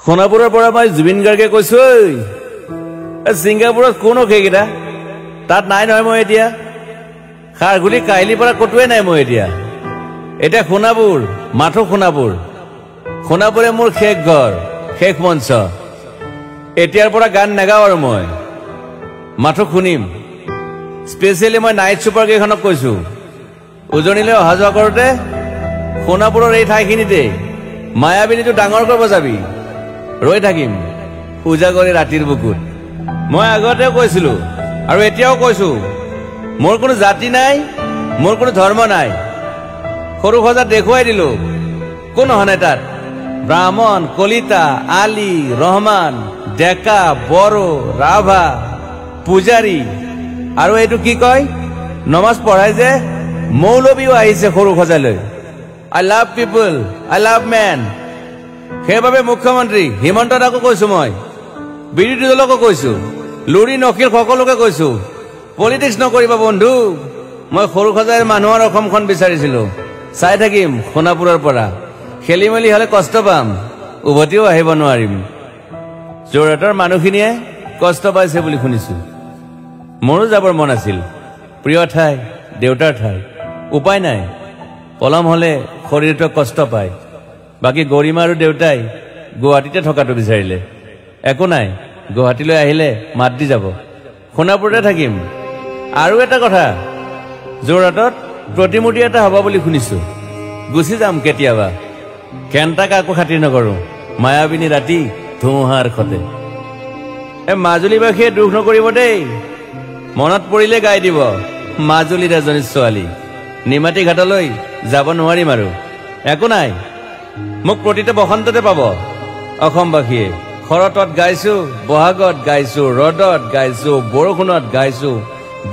সোণাপুৰৰ পৰা মই জুবিন গাৰ্গে কৈছো ছিংগাপুৰত কোন সেইকেইটা তাত নাই নহয় মই এতিয়া খাৰগুলি কাহিলীৰ পৰা কতোৱে নাই মই এতিয়া সোণাপুৰ মাথো সোণাপুৰে মোৰ শেষ ঘৰ শেষ মঞ্চ এতিয়াৰ পৰা গান নাগাওঁ আৰু মই মাথো শুনিম স্পেচিয়েলি মই নাইট ছুপাৰ কেইখনক কৈছো উজনিলৈ অহা যোৱা কৰোঁতে সোণাপুৰৰ এই ঠাইখিনিতে মায়াবিনীটো ডাঙৰ কৰিব যাবি ৰৈ থাকিম পূজা কৰি ৰাতিৰ বুকুত মই আগতেও কৈছিলো আৰু এতিয়াও কৈছো মোৰ কোনো জাতি নাই মোৰ কোনো ধৰ্ম নাই সৰু সজা দেখুৱাই দিলো কোন হনে তাত ব্ৰাহ্মণ কলিতা আলী ৰহমান ডেকা বড়ো ৰাভা পূজাৰী আৰু এইটো কি কয় নমাজ পঢ়াই যে মৌলবীও আহিছে সৰু সজালৈ I love people I love man সেইবাবে মুখ্যমন্ত্ৰী হিমন্ত দাকো কৈছো মই বিৰোধী দলকো কৈছো লুৰি নকিৰ সকলোকে কৈছো পলিটিক্স নকৰিবা বন্ধু মই সৰু সজাইৰ মানুহৰ অসমখন বিচাৰিছিলো চাই থাকিম সোণাপুৰৰ পৰা খেলি মেলি হলে কষ্ট পাম উভতিও আহিব নোৱাৰিম যোৰহাটৰ মানুহখিনিয়ে কষ্ট পাইছে বুলি শুনিছো মোৰো যাবৰ মন আছিল প্ৰিয় ঠাই দেউতাৰ ঠাই উপায় নাই পলম হলে শৰীৰটো কষ্ট পায় বাকী গৰিমা আৰু দেউতাই গুৱাহাটীতে থকাটো বিচাৰিলে একো নাই গুৱাহাটীলৈ আহিলে মাত দি যাব সোণাপুৰতে থাকিম আৰু এটা কথা যোৰহাটত প্ৰতিমূৰ্তি এটা হ'ব বুলি শুনিছো গুচি যাম কেতিয়াবা কেণ্টাক আকৌ খাতিৰ নকৰো মায়াবিনী ৰাতি ধুমুহাৰ খতে মাজুলীবাসীয়ে দুখ নকৰিব দেই মনত পৰিলে গাই দিব মাজুলীৰ এজনী ছোৱালী নিমাতী ঘাটলৈ যাব নোৱাৰিম আৰু একো নাই মোক প্ৰতিটো বসন্ততে পাব অসমবাসীয়ে শৰতত গাইছো বহাগত গাইছো ৰদত গাইছো বৰষুণত গাইছো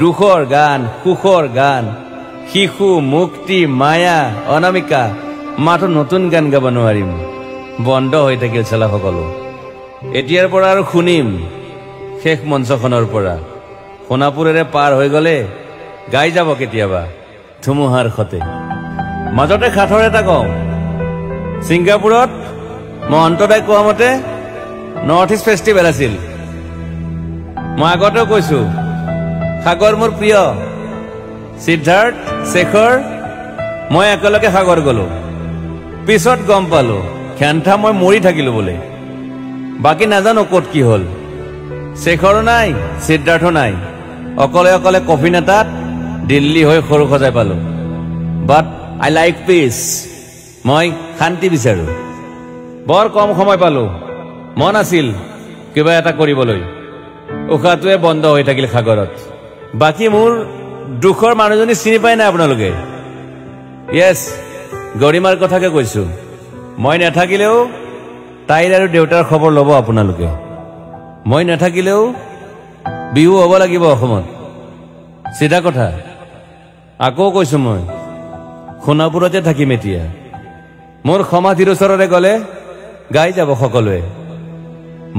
দুখৰ গান সুখৰ গান শিশু মুক্তি মায়া অনামিকা মাথো নতুন গান গাব নোৱাৰিম বন্ধ হৈ থাকিল চেলা সকলো এতিয়াৰ পৰা আৰু শুনিম শেষ মঞ্চখনৰ পৰা সোণাপুৰেৰে পাৰ হৈ গলে গাই যাব কেতিয়াবা ধুমুহাৰ খতে মাজতে খাঠৰ এটা কওঁ ছিংগাপুৰত মহন্তদাই কোৱা মতে নৰ্থ ইষ্ট ফেষ্টিভেল আছিল মই আগতেও কৈছো সাগৰ মোৰ প্ৰিয় সিদ্ধাৰ্থ শেখৰ মই একেলগে সাগৰ গলো পিছত গম পালো খেন্থা মই মৰি থাকিলো বোলে বাকী নাজানো ক'ত কি হল শেখৰো নাই সিদ্ধাৰ্থ নাই অকলে অকলে কফিন এটাত দিল্লী হৈ সৰু সজাই পালো বাট আই লাইক পিচ মই শান্তি বিচাৰো বৰ কম সময় পালো মন আছিল কিবা এটা কৰিবলৈ উশাহটোৱে বন্ধ হৈ থাকিল সাগৰত বাকী মোৰ দুখৰ মানুহজনী চিনি পাই নাই আপোনালোকে য়েছ গৰিমাৰ কথাকে কৈছো মই নাথাকিলেও তাইৰ আৰু দেউতাৰ খবৰ ল'ব আপোনালোকে মই নাথাকিলেও বিহু হ'ব লাগিব অসমত চিধা কথা আকৌ কৈছো মই সোণাপুৰতে থাকিম এতিয়া মোৰ সমাধিৰ ওচৰৰে গলে গাই যাব সকলোৱে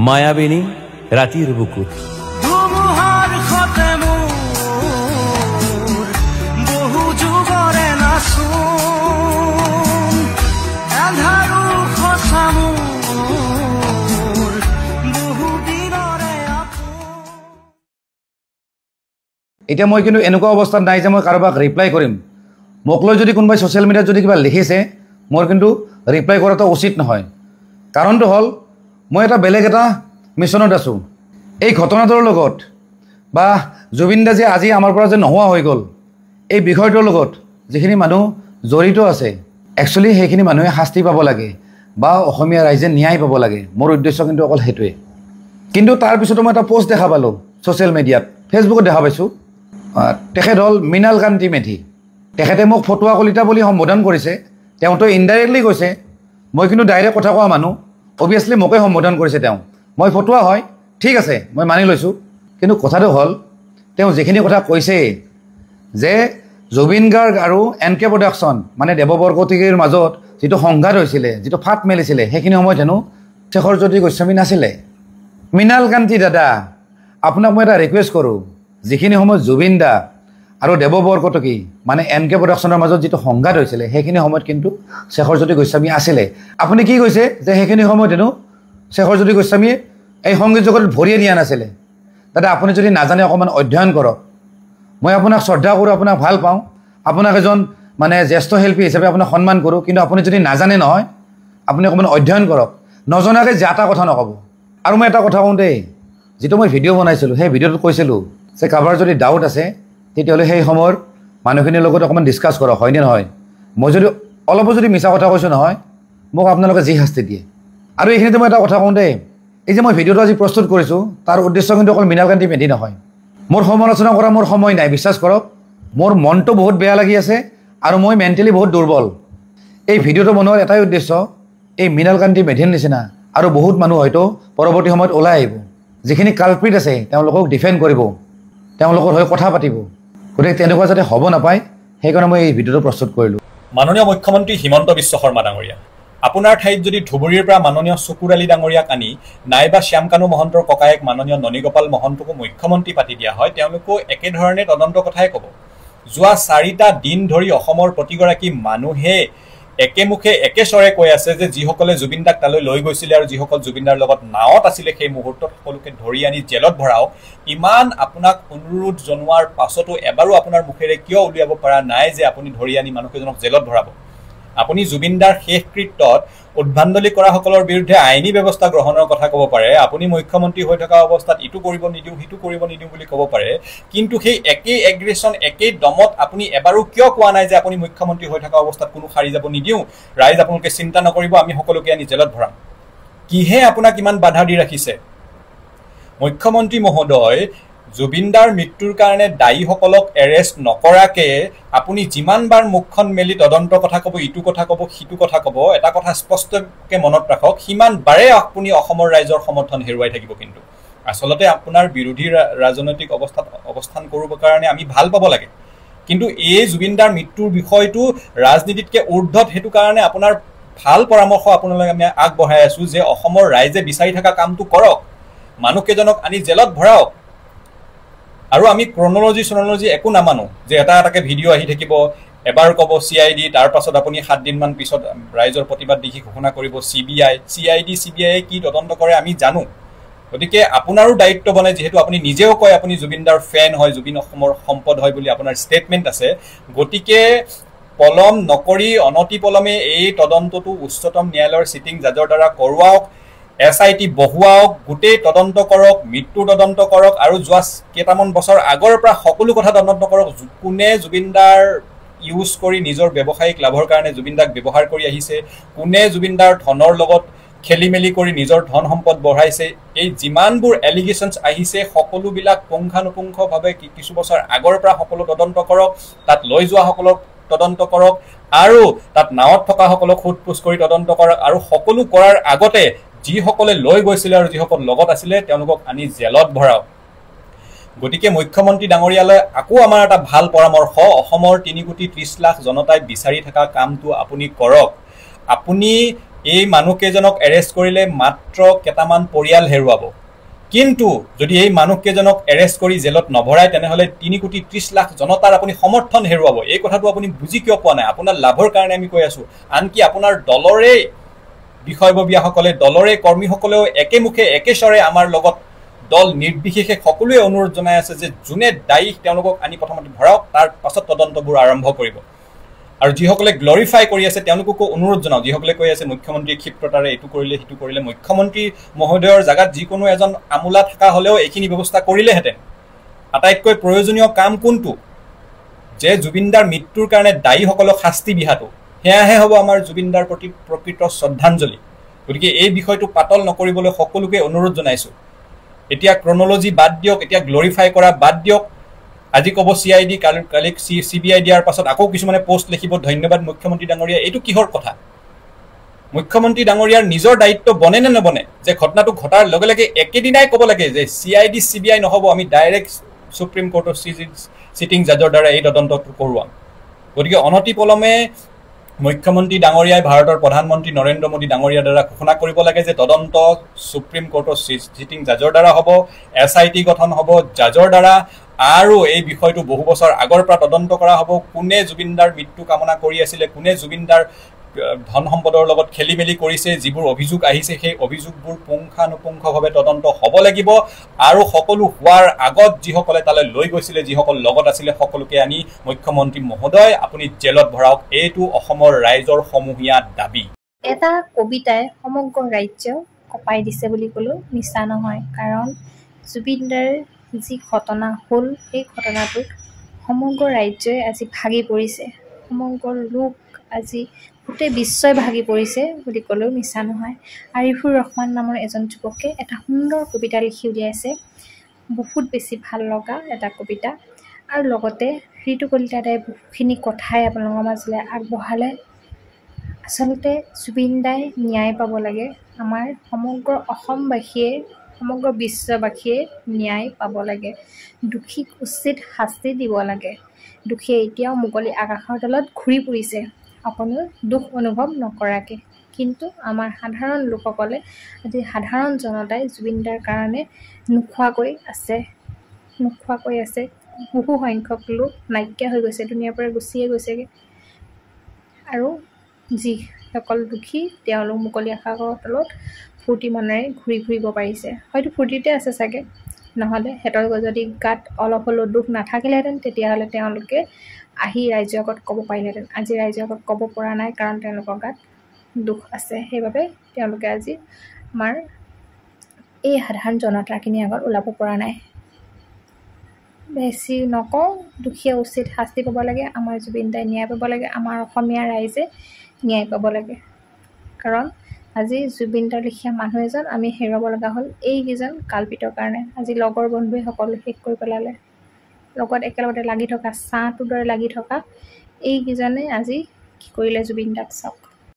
মায়াবিনী ৰাতিৰ বুকুত এতিয়া মই কিন্তু এনেকুৱা অৱস্থাত নাই যে মই কাৰোবাক ৰিপ্লাই কৰিম মোক লৈ যদি কোনোবাই ছ'চিয়েল মিডিয়াত যদি কিবা লিখিছে মোৰ কিন্তু ৰিপ্লাই কৰাটো উচিত নহয় কাৰণটো হ'ল মই এটা বেলেগ এটা মিছনত আছোঁ এই ঘটনাটোৰ লগত বা জুবিন দা যে আজি আমাৰ পৰা যে নোহোৱা হৈ গ'ল এই বিষয়টোৰ লগত যিখিনি মানুহ জড়িত আছে একচুৱেলি সেইখিনি মানুহে শাস্তি পাব লাগে বা অসমীয়া ৰাইজে ন্যায় পাব লাগে মোৰ উদ্দেশ্য কিন্তু অকল সেইটোৱে কিন্তু তাৰপিছতো মই এটা পোষ্ট দেখা পালোঁ ছ'চিয়েল মিডিয়াত ফেচবুকত দেখা পাইছোঁ তেখেত হ'ল মৃণাল কান্তি মেধি তেখেতে মোক ফটুৱা কলিতা বুলি সম্বোধন কৰিছে তেওঁতো ইনডাইৰেক্টলি কৈছে মই কিন্তু ডাইৰেক্ট কথা কোৱা মানুহ অভিয়াছলি মোকে সম্বোধন কৰিছে তেওঁ মই ফটুৱা হয় ঠিক আছে মই মানি লৈছোঁ কিন্তু কথাটো হ'ল তেওঁ যিখিনি কথা কৈছে যে জুবিন গাৰ্গ আৰু NK প্ৰডাকশ্যন মানে দেৱবৰকটকীৰ মাজত যিটো সংঘাত হৈছিলে যিটো ফাট মেলিছিলে সেইখিনি সময়ত হেনো শেখৰজ্যোতি গোস্বামী নাছিলে মৃণাল কান্তি দাদা আপোনাক মই এটা ৰিকুৱেষ্ট কৰোঁ যিখিনি সময়ত জুবিন দা আৰু দেৱবৰকটকী মানে NK প্ৰডাকশ্যনৰ মাজত যিটো সংঘাত হৈছিলে সেইখিনি সময়ত কিন্তু শেখৰজ্যোতি গোস্বামী আছিলে আপুনি কি কৈছে যে সেইখিনি সময়ত হেনো শেখৰ জ্যোতি গোস্বামীয়ে এই সংগীত জগতত ভৰিয়ে দিয়া নাছিলে তাতে আপুনি যদি নাজানে অকণমান অধ্যয়ন কৰক মই আপোনাক শ্ৰদ্ধা কৰোঁ আপোনাক ভাল পাওঁ আপোনাক এজন মানে জ্যেষ্ঠ শিল্পী হিচাপে আপোনাক সন্মান কৰোঁ কিন্তু আপুনি যদি নাজানে নহয় আপুনি অকণমান অধ্যয়ন কৰক নজনাকৈ যা তা কথা নক'ব আৰু মই এটা কথা কওঁ দেই যিটো মই ভিডিঅ' বনাইছিলোঁ সেই ভিডিঅ'টোত কৈছিলোঁ যে কাৰোবাৰ যদি ডাউট আছে তেতিয়াহ'লে সেই সময়ৰ মানুহখিনিৰ লগত অকণমান ডিছকাছ কৰক হয়নে নহয় মই যদি অলপো যদি মিছা কথা কৈছোঁ নহয় মোক আপোনালোকে যি শাস্তি দিয়ে আৰু এইখিনিতে মই এটা কথা কওঁ দেই এই যে মই ভিডিঅ'টো আজি প্ৰস্তুত কৰিছোঁ তাৰ উদ্দেশ্য কিন্তু অকল মৃণালকান্তি মেধি নহয় মোৰ সমালোচনা কৰা মোৰ সময় নাই বিশ্বাস কৰক মোৰ মনটো বহুত বেয়া লাগি আছে আৰু মই মেণ্টেলি বহুত দুৰ্বল এই ভিডিঅ'টো বনোৱাৰ এটাই উদ্দেশ্য এই মৃণালকান্তি মেধিৰ নিচিনা আৰু বহুত মানুহ হয়তো পৰৱৰ্তী সময়ত ওলাই আহিব যিখিনি কালপ্ৰিট আছে তেওঁলোকক ডিফেণ্ড কৰিব তেওঁলোকৰ হৈ কথা পাতিব গতিকে তেনেকুৱা যাতে হ'ব নাপায় সেইকাৰণে মই এই ভিডিঅ'টো প্ৰস্তুত কৰিলোঁ মাননীয় মুখ্যমন্ত্ৰী হিমন্ত বিশ্ব শৰ্মা ডাঙৰীয়া আপোনাৰ ঠাইত যদি ধুবুৰীৰ পৰা মাননীয় চকুৰ আলী ডাঙৰীয়াক আনি নাইবা শ্যামকানু মহন্তৰ ককায়েক মাননীয় ননীগোপাল মহন্তকো মুখ্যমন্ত্ৰী পাতি দিয়া হয় তেওঁলোকো একেধৰণে তদন্ত কথাই ক'ব যোৱা 4টা দিন ধৰি অসমৰ প্ৰতিগৰাকী মানুহে একেমুখে একেস্বৰে কৈ আছে যে যিসকলে জুবিন দাক তালৈ লৈ গৈছিলে আৰু যিসকল জুবিনদাৰ লগত নাৱত আছিলে সেই মুহূৰ্তত সকলোকে ধৰি আনি জেলত ভৰাওক ইমান আপোনাক অনুৰোধ জনোৱাৰ পাছতো এবাৰো আপোনাৰ মুখেৰে কিয় উলিয়াব পৰা নাই যে আপুনি ধৰি আনি মানুহকেইজনক জেলত ভৰাব আপুনি জুবিনদাৰ শেষ কৃত্যত উদ্ভাণ্ডলি কৰা সকলৰ বিৰুদ্ধে আইনী ব্যৱস্থা গ্ৰহণৰ কথা ক'ব পাৰে আপুনি মুখ্যমন্ত্ৰী হৈ থকা অৱস্থাত ইটো কৰিব নিদিওঁ সিটো কৰিব নিদিওঁ বুলি ক'ব পাৰে কিন্তু সেই একেই এগ্ৰেছন একেই দমত আপুনি এবাৰো কিয় কোৱা নাই যে আপুনি মুখ্যমন্ত্ৰী হৈ থকা অৱস্থাত কোনো সাৰি যাব নিদিওঁ ৰাইজ আপোনালোকে চিন্তা নকৰিব আমি সকলোকে আনি জেলত ভৰাম কিহে আপোনাক ইমান বাধা দি ৰাখিছে মুখ্যমন্ত্ৰী মহোদয় জুবিনদাৰ মৃত্যুৰ কাৰণে দায়ীসকলক এৰেষ্ট নকৰাকে আপুনি যিমানবাৰ মুখখন মেলি তদন্তৰ কথা ক'ব ইটো কথা ক'ব সিটো কথা ক'ব এটা কথা স্পষ্টকৈ মনত ৰাখক সিমানবাৰে আপুনি অসমৰ ৰাইজৰ সমৰ্থন হেৰুৱাই থাকিব কিন্তু আচলতে আপোনাৰ বিৰোধী ৰাজনৈতিক অৱস্থান কৰিবৰ কাৰণে আমি ভাল পাব লাগে কিন্তু এই জুবিনদাৰ মৃত্যুৰ বিষয়টো ৰাজনীতিতকৈ ঊৰ্ধত সেইটো কাৰণে আপোনাৰ ভাল পৰামৰ্শ আপোনালোকে আমি আগবঢ়াই আছোঁ যে অসমৰ ৰাইজে বিচাৰি থকা কামটো কৰক মানুহকেইজনক আনি জেলত ভৰাওক আৰু আমি ক্ৰনলজি একো নামানো যে এটা এটাকে ভিডিঅ' আহি থাকিব এবাৰ ক'ব CID তাৰ পাছত আপুনি 7 দিনমান পিছত ৰাইজৰ প্ৰতিবাদ দেখি ঘোষণা কৰিব CID CBI কি তদন্ত কৰে আমি জানো গতিকে আপোনাৰো দায়িত্ব বনে যিহেতু আপুনি নিজেও কয় আপুনি জুবিনদাৰ ফেন হয় জুবিন অসমৰ সম্পদ হয় বুলি আপোনাৰ ষ্টেটমেণ্ট আছে গতিকে পলম নকৰি অনতি পলমে এই তদন্তটো উচ্চতম ন্যায়ালয়ৰ চিটিং জাজৰ দ্বাৰা কৰোৱাওক SIT বহুৱাওক গোটেই তদন্ত কৰক মৃত্যু তদন্ত কৰক আৰু যোৱা কেইটামান বছৰ আগৰ পৰা সকলো কথা তদন্ত কৰক কোনে জুবিনদাৰ ইউজ কৰি নিজৰ ব্যৱসায়িক লাভৰ কাৰণে জুবিনদাক ব্যৱহাৰ কৰি আহিছে কোনে জুবিনদাৰ ধনৰ লগত খেলি মেলি কৰি নিজৰ ধন সম্পদ বঢ়াইছে এই যিমানবোৰ এলিগেশ্যনছ আহিছে সকলোবিলাক পুংখানুপুংখভাৱে কিছু বছৰ আগৰ পৰা সকলো তদন্ত কৰক তাত লৈ যোৱা সকলক তদন্ত কৰক আৰু তাত নাৱত থকা সকলক সোধপোছ কৰি তদন্ত কৰক আৰু সকলো কৰাৰ আগতে যিসকলে লৈ গৈছিলে আৰু যিসকল লগত আছিলে তেওঁলোকক আনি জেলত ভৰাওক গতিকে মুখ্যমন্ত্ৰী ডাঙৰীয়ালৈ আকৌ আমাৰ এটা ভাল পৰামৰ্শ অসমৰ 3,30,00,000 জনতাই বিচাৰি থকা কামটো আপুনি কৰক আপুনি এই মানুহকেইজনক এৰেষ্ট কৰিলে মাত্ৰ কেইটামান পৰিয়াল হেৰুৱাব কিন্তু যদি এই মানুহকেইজনক এৰেষ্ট কৰি জেলত নভৰাই তেনেহ'লে 3,30,00,000 জনতাৰ আপুনি সমৰ্থন হেৰুৱাব এই কথাটো আপুনি বুজি কিয় পোৱা নাই আপোনাৰ লাভৰ কাৰণে আমি কৈ আছোঁ আনকি আপোনাৰ দলৰে বিষয়ববীয়াসকলে দলৰে কৰ্মীসকলেও একেমুখে একেস্বৰে আমাৰ লগত দল নিৰ্বিশেষে সকলোৱে অনুৰোধ জনাই আছে যে যোনে দায়ী তেওঁলোকক আনি প্ৰথমতে ভৰাওক তাৰ পাছত তদন্তবোৰ আৰম্ভ কৰিব আৰু যিসকলে গ্লৰিফাই কৰি আছে তেওঁলোককো অনুৰোধ জনাওক যিসকলে কৈ আছে মুখ্যমন্ত্ৰীৰ ক্ষিপ্ৰতাৰে এইটো কৰিলে সিটো কৰিলে মুখ্যমন্ত্ৰী মহোদয়ৰ জাগাত যিকোনো এজন আমোলা থকা হ'লেও এইখিনি ব্যৱস্থা কৰিলেহেঁতেন আটাইতকৈ প্ৰয়োজনীয় কাম কোনটো যে জুবিনদাৰ মৃত্যুৰ কাৰণে দায়ীসকলক শাস্তি বিহাটো সেয়াহে হ'ব আমাৰ জুবিনদাৰ প্ৰতি প্ৰকৃত শ্ৰদ্ধাঞ্জলি গতিকে এই বিষয়টো পাতল নকৰিবলৈ সকলোকে অনুৰোধ জনাইছোঁ এতিয়া ক্ৰনলজি বাদ দিয়ক এতিয়া গ্লৰিফাই কৰা বাদ দিয়ক আজি ক'ব CID কালি CBI দিয়াৰ পাছত আকৌ কিছুমানে পোষ্ট লিখিব ধন্যবাদ মুখ্যমন্ত্ৰী ডাঙৰীয়া এইটো কিহৰ কথা মুখ্যমন্ত্ৰী ডাঙৰীয়াৰ নিজৰ দায়িত্ব বনে নে নবনে যে ঘটনাটো ঘটাৰ লগে লগে একেদিনাই ক'ব লাগে যে CID CBI নহ'ব আমি ডাইৰেক্ট সুপ্ৰিম কোৰ্টৰ চিটিং জাজৰ দ্বাৰা এই তদন্তটো কৰোৱাম গতিকে অনতি পলমে মুখ্যমন্ত্ৰী ডাঙৰীয়াই ভাৰতৰ প্ৰধানমন্ত্ৰী নৰেন্দ্ৰ মোদী ডাঙৰীয়াৰ দ্বাৰা ঘোষণা কৰিব লাগে যে তদন্ত সুপ্ৰিম কোৰ্টৰ চিটিং জাজৰ দ্বাৰা হ'ব SIT গঠন হ'ব জাজৰ দ্বাৰা আৰু এই বিষয়টো বহু বছৰ আগৰ পৰা তদন্ত কৰা হ'ব কোনে জুবিনদাৰ মৃত্যু কামনা কৰি আছিলে কোনে জুবিনদাৰ ধন সম্পদৰ লগত খেলি মেলি কৰিছে, যিবোৰ অভিযোগ আহিছে সেই অভিযোগবোৰ পুংখানুপুংখভাৱে তদন্ত হ'ব লাগিব আৰু সকলো হোৱাৰ আগত যিসকলে তালৈ লৈ গৈছিলে, যিসকল লগত আছিলে, সকলোকে আনি মুখ্যমন্ত্ৰী মহোদয় আপুনি জেলত ভৰাওক, এইটো অসমৰ ৰাইজৰ সমূহীয়া দাবী। এটা কবিতাই সমগ্ৰ ৰাজ্য কঁপাই দিছে বুলি ক'লেও মিছা নহয়, কাৰণ জুবিন দাৰ যি ঘটনা হ'ল সেই ঘটনাটোত সমগ্ৰ ৰাজ্যই আজি ভাগি পৰিছে, সমগ্ৰ লোক আজি গোটেই বিশ্বই ভাগি পৰিছে বুলি ক'লেও মিছা নহয়। আৰিফুৰ ৰহমান নামৰ এজন যুৱকে এটা সুন্দৰ কবিতা লিখি উলিয়াইছে, বহুত বেছি ভাল লগা এটা কবিতা, আৰু লগতে ঋতু কলিতা দাই বহুখিনি কথাই আপোনালোকৰ মাজলৈ আগবঢ়ালে। আচলতে জুবিন দাই ন্যায় পাব লাগে, আমাৰ সমগ্ৰ অসমবাসীয়ে সমগ্ৰ বিশ্ববাসীয়ে ন্যায় পাব লাগে, দোষীক উচিত শাস্তি দিব লাগে। দোষীয়ে এতিয়াও মুকলি আকাশৰ তলত ঘূৰি ফুৰিছে অকণো দুখ অনুভৱ নকৰাকৈ, কিন্তু আমাৰ সাধাৰণ লোকসকলে আজি সাধাৰণ জনতাই জুবিন দাৰ কাৰণে নোখোৱাকৈ আছে। বহু সংখ্যক লোক নাইকিয়া হৈ গৈছে, দুনীয়াৰ পৰা গুচিয়ে গৈছেগৈ, আৰু যিসকল দুখী তেওঁলোক মুকলি আকাশৰ তলত ফূৰ্তি মনেৰে ঘূৰি ফুৰিব পাৰিছে, হয়তো ফূৰ্তিতে আছে চাগে, নহ'লে সিহঁতৰ যদি গাত অলপ হ'লেও দুখ নাথাকিলেহেঁতেন তেতিয়াহ'লে তেওঁলোকে আহি ৰাইজৰ আগত ক'ব পাৰিলেহেঁতেন। আজি ৰাইজৰ আগত ক'ব পৰা নাই, কাৰণ তেওঁলোকৰ গাত দুখ আছে, সেইবাবে তেওঁলোকে আজি আমাৰ এই সাধাৰণ জনতাখিনিৰ আগত ওলাব পৰা নাই। বেছি নকওঁ, দুখীয়ে উচিত শাস্তি পাব লাগে, আমাৰ জুবিন দাই ন্যায় পাব লাগে, আমাৰ অসমীয়া ৰাইজে ন্যায় পাব লাগে, কাৰণ আজি জুবিন দাৰ লেখীয়া মানুহ এজন আমি হেৰুৱাব লগা হ'ল এইকেইজন কালপিতৰ কাৰণে। আজি লগৰ বন্ধুৱে সকলো শেষ কৰি পেলালে, লগত একেলগতে লাগি থকা ছাঁটোৰ দৰে লাগি থকা এইকেইজনে আজি কি কৰিলে জুবিন দাক চাওক।